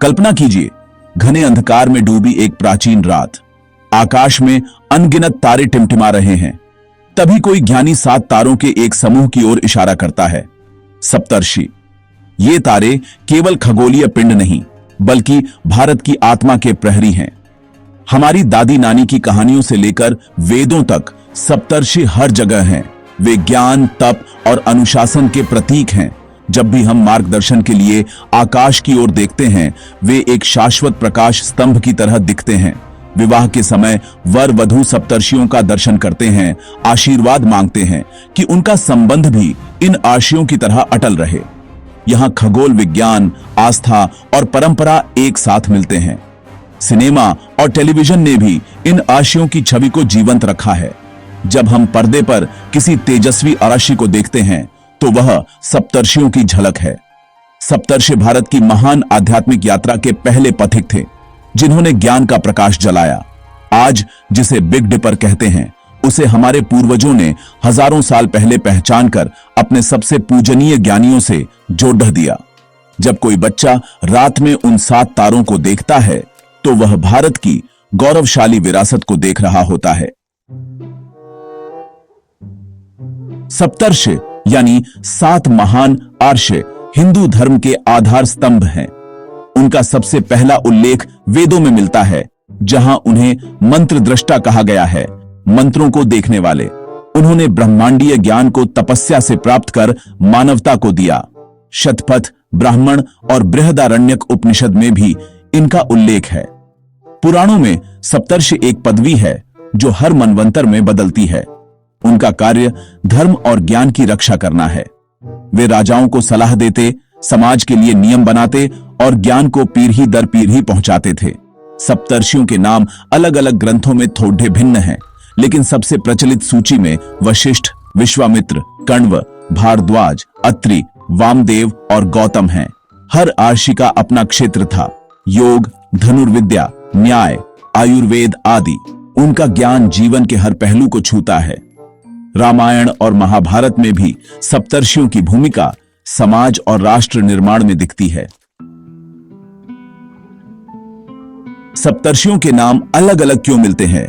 कल्पना कीजिए, घने अंधकार में डूबी एक प्राचीन रात। आकाश में अनगिनत तारे टिमटिमा रहे हैं। तभी कोई ज्ञानी 7 तारों के एक समूह की ओर इशारा करता है। सप्तर्षि। ये तारे केवल खगोलीय पिंड नहीं, बल्कि भारत की आत्मा के प्रहरी हैं। हमारी दादी नानी की कहानियों से लेकर वेदों तक सप्तर्षि हर जगह हैं। वे ज्ञान, तप और अनुशासन के प्रतीक हैं। जब भी हम मार्गदर्शन के लिए आकाश की ओर देखते हैं, वे एक शाश्वत प्रकाश स्तंभ की तरह दिखते हैं। विवाह के समय वर वधू सप्तर्षियों का दर्शन करते हैं, आशीर्वाद मांगते हैं कि उनका संबंध भी इन आर्षियों की तरह अटल रहे। यहां खगोल विज्ञान, आस्था और परंपरा एक साथ मिलते हैं। सिनेमा और टेलीविजन ने भी इन आर्षियों की छवि को जीवंत रखा है। जब हम पर्दे पर किसी तेजस्वी आर्षि को देखते हैं, तो वह सप्तर्षियों की झलक है। सप्तर्षि भारत की महान आध्यात्मिक यात्रा के पहले पथिक थे, जिन्होंने ज्ञान का प्रकाश जलाया। आज जिसे बिग डिपर कहते हैं, उसे हमारे पूर्वजों ने हजारों साल पहले पहचानकर अपने सबसे पूजनीय ज्ञानियों से जोड़ दिया। जब कोई बच्चा रात में उन 7 तारों को देखता है, तो वह भारत की गौरवशाली विरासत को देख रहा होता है। सप्तर्षि यानी 7 महान आर्षि हिंदू धर्म के आधार स्तंभ हैं। उनका सबसे पहला उल्लेख वेदों में मिलता है, जहां उन्हें मंत्र दृष्टा कहा गया है, मंत्रों को देखने वाले। उन्होंने ब्रह्मांडीय ज्ञान को तपस्या से प्राप्त कर मानवता को दिया। शतपथ, ब्राह्मण और बृहदारण्यक उपनिषद में भी इनका उल्लेख है। पुराणों में सप्तर्षि एक पदवी है जो हर मनवंतर में बदलती है। उनका कार्य धर्म और ज्ञान की रक्षा करना है। वे राजाओं को सलाह देते, समाज के लिए नियम बनाते और ज्ञान को पीढ़ी दर पीढ़ी पहुंचाते थे। सप्तर्षियों के नाम अलग अलग ग्रंथों में थोड़े भिन्न हैं, लेकिन सबसे प्रचलित सूची में वशिष्ठ, विश्वामित्र, कण्व, भारद्वाज, अत्रि, वामदेव और गौतम हैं। हर आर्षि का अपना क्षेत्र था, योग, धनुर्विद्या, न्याय, आयुर्वेद आदि। उनका ज्ञान जीवन के हर पहलू को छूता है। रामायण और महाभारत में भी सप्तर्षियों की भूमिका समाज और राष्ट्र निर्माण में दिखती है। सप्तर्षियों के नाम अलग अलग क्यों मिलते हैं?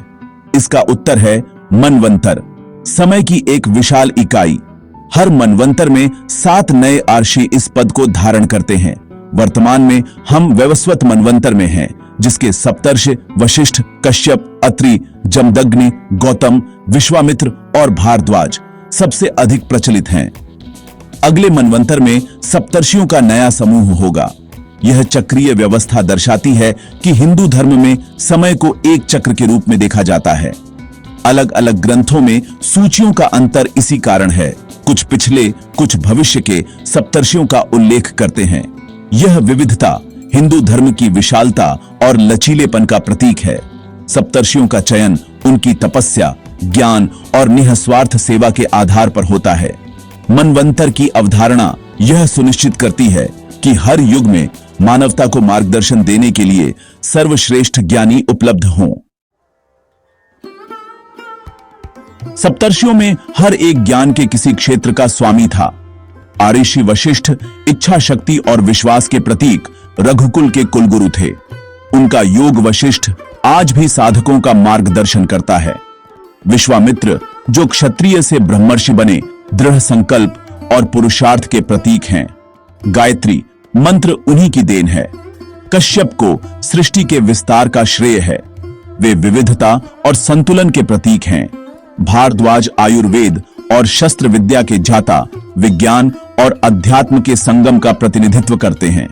इसका उत्तर है मनवंतर, समय की एक विशाल इकाई। हर मनवंतर में 7 नए आर्षि इस पद को धारण करते हैं। वर्तमान में हम वैवस्वत मनवंतर में हैं, जिसके सप्तर्षि वशिष्ठ, कश्यप, अत्रि, जमदग्नि, गौतम, विश्वामित्र और भारद्वाज सबसे अधिक प्रचलित हैं। अगले मनवंतर में सप्तर्षियों का नया समूह होगा। यह चक्रीय व्यवस्था दर्शाती है कि हिंदू धर्म में समय को एक चक्र के रूप में देखा जाता है। अलग अलग ग्रंथों में सूचियों का अंतर इसी कारण है। कुछ पिछले, कुछ भविष्य के सप्तर्षियों का उल्लेख करते हैं। यह विविधता हिंदू धर्म की विशालता और लचीलेपन का प्रतीक है। सप्तर्षियों का चयन उनकी तपस्या, ज्ञान और निःस्वार्थ सेवा के आधार पर होता है। मनवंतर की अवधारणा यह सुनिश्चित करती है कि हर युग में मानवता को मार्गदर्शन देने के लिए सर्वश्रेष्ठ ज्ञानी उपलब्ध हों। सप्तर्षियों में हर एक ज्ञान के किसी क्षेत्र का स्वामी था। आर्षि वशिष्ठ इच्छा शक्ति और विश्वास के प्रतीक रघुकुल के कुलगुरु थे। उनका योग वशिष्ठ आज भी साधकों का मार्गदर्शन करता है। विश्वामित्र जो क्षत्रिय से ब्रह्मर्षि बने, दृढ़ संकल्प और पुरुषार्थ के प्रतीक हैं। गायत्री मंत्र उन्हीं की देन है। कश्यप को सृष्टि के विस्तार का श्रेय है। वे विविधता और संतुलन के प्रतीक हैं। भारद्वाज आयुर्वेद और शस्त्र विद्या के जाता, विज्ञान और अध्यात्म के संगम का प्रतिनिधित्व करते हैं।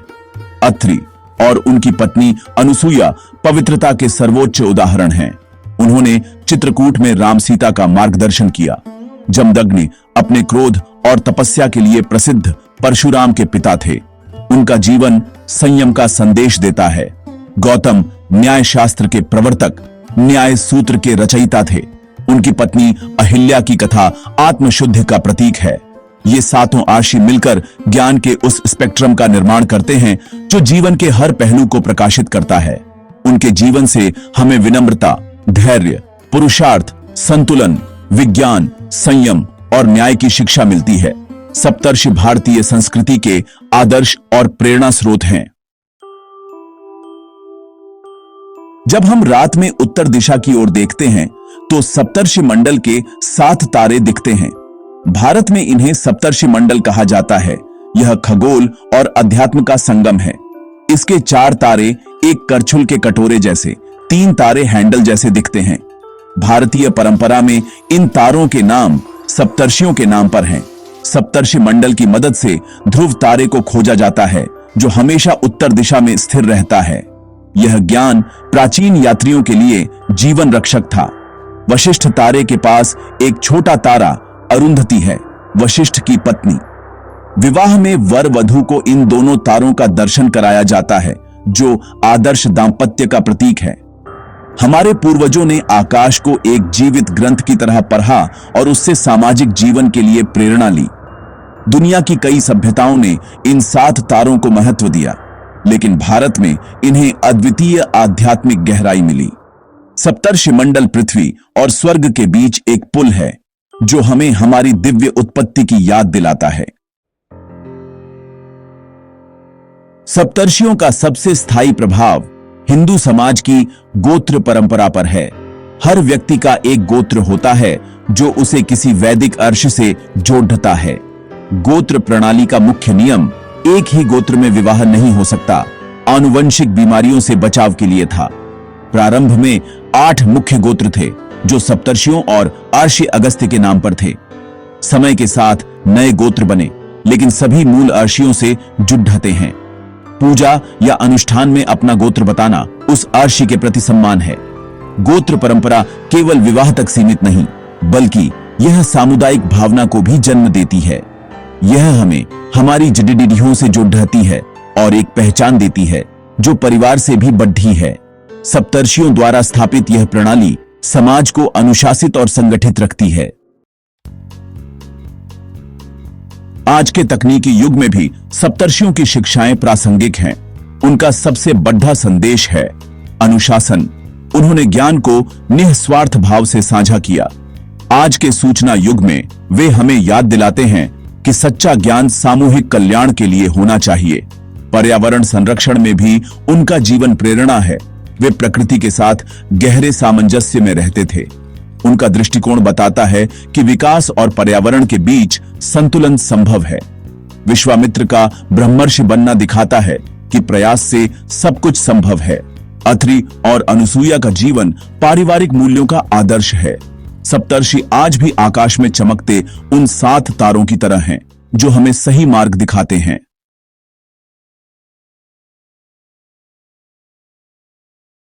अत्रि और उनकी पत्नी अनुसुईया पवित्रता के सर्वोच्च उदाहरण हैं। उन्होंने चित्रकूट में राम सीता का मार्गदर्शन किया। जमदग्नि अपने क्रोध और तपस्या के लिए प्रसिद्ध परशुराम के पिता थे। उनका जीवन संयम का संदेश देता है। गौतम न्याय शास्त्र के प्रवर्तक, न्याय सूत्र के रचयिता थे। उनकी पत्नी अहिल्या की कथा आत्मशुद्धि का प्रतीक है। ये 7 आर्षि मिलकर ज्ञान के उस स्पेक्ट्रम का निर्माण करते हैं जो जीवन के हर पहलू को प्रकाशित करता है। उनके जीवन से हमें विनम्रता, धैर्य, पुरुषार्थ, संतुलन, विज्ञान, संयम और न्याय की शिक्षा मिलती है। सप्तर्षि भारतीय संस्कृति के आदर्श और प्रेरणा स्रोत हैं। जब हम रात में उत्तर दिशा की ओर देखते हैं तो सप्तर्षि मंडल के 7 तारे दिखते हैं। भारत में इन्हें सप्तर्षि मंडल कहा जाता है। यह खगोल और अध्यात्म का संगम है। इसके 4 तारे एक करछुल के कटोरे जैसे, 3 तारे हैंडल जैसे दिखते हैं। भारतीय परंपरा में इन तारों के नाम सप्तर्षियों के नाम पर हैं। सप्तर्षि मंडल की मदद से ध्रुव तारे को खोजा जाता है, जो हमेशा उत्तर दिशा में स्थिर रहता है। यह ज्ञान प्राचीन यात्रियों के लिए जीवन रक्षक था। वशिष्ठ तारे के पास एक छोटा तारा अरुंधति है, वशिष्ठ की पत्नी। विवाह में वर वधू को इन दोनों तारों का दर्शन कराया जाता है, जो आदर्श दांपत्य का प्रतीक है। हमारे पूर्वजों ने आकाश को एक जीवित ग्रंथ की तरह पढ़ा और उससे सामाजिक जीवन के लिए प्रेरणा ली। दुनिया की कई सभ्यताओं ने इन 7 तारों को महत्व दिया, लेकिन भारत में इन्हें अद्वितीय आध्यात्मिक गहराई मिली। सप्तर्षि मंडल पृथ्वी और स्वर्ग के बीच एक पुल है, जो हमें हमारी दिव्य उत्पत्ति की याद दिलाता है। सप्तर्षियों का सबसे स्थायी प्रभाव हिंदू समाज की गोत्र परंपरा पर है। हर व्यक्ति का एक गोत्र होता है, जो उसे किसी वैदिक अर्श से जोड़ता है। गोत्र प्रणाली का मुख्य नियम एक ही गोत्र में विवाह नहीं हो सकता, आनुवंशिक बीमारियों से बचाव के लिए था। प्रारंभ में 8 मुख्य गोत्र थे, जो सप्तर्षियों और अर्षि अगस्त्य के नाम पर थे। समय के साथ नए गोत्र बने, लेकिन सभी मूल अर्षियों से जुड़ हैं। पूजा या अनुष्ठान में अपना गोत्र बताना उस अर्षि के प्रति सम्मान है। गोत्र परंपरा केवल विवाह तक सीमित नहीं, बल्कि यह सामुदायिक भावना को भी जन्म देती है। यह हमें हमारी जड़ीबूटियों से जोड़ती है और एक पहचान देती है, जो परिवार से भी बढ़ी है। सप्तर्षियों द्वारा स्थापित यह प्रणाली समाज को अनुशासित और संगठित रखती है। आज के तकनीकी युग में भी सप्तर्षियों की शिक्षाएं प्रासंगिक हैं। उनका सबसे बड़ा संदेश है अनुशासन। उन्होंने ज्ञान को निस्वार्थ भाव से साझा किया। आज के सूचना युग में वे हमें याद दिलाते हैं कि सच्चा ज्ञान सामूहिक कल्याण के लिए होना चाहिए। पर्यावरण संरक्षण में भी उनका जीवन प्रेरणा है। वे प्रकृति के साथ गहरे सामंजस्य में रहते थे। उनका दृष्टिकोण बताता है कि विकास और पर्यावरण के बीच संतुलन संभव है। विश्वामित्र का ब्रह्मर्षि बनना दिखाता है कि प्रयास से सब कुछ संभव है। अत्रि और अनुसूया का जीवन पारिवारिक मूल्यों का आदर्श है। सप्तर्षि आज भी आकाश में चमकते उन 7 तारों की तरह हैं, जो हमें सही मार्ग दिखाते हैं।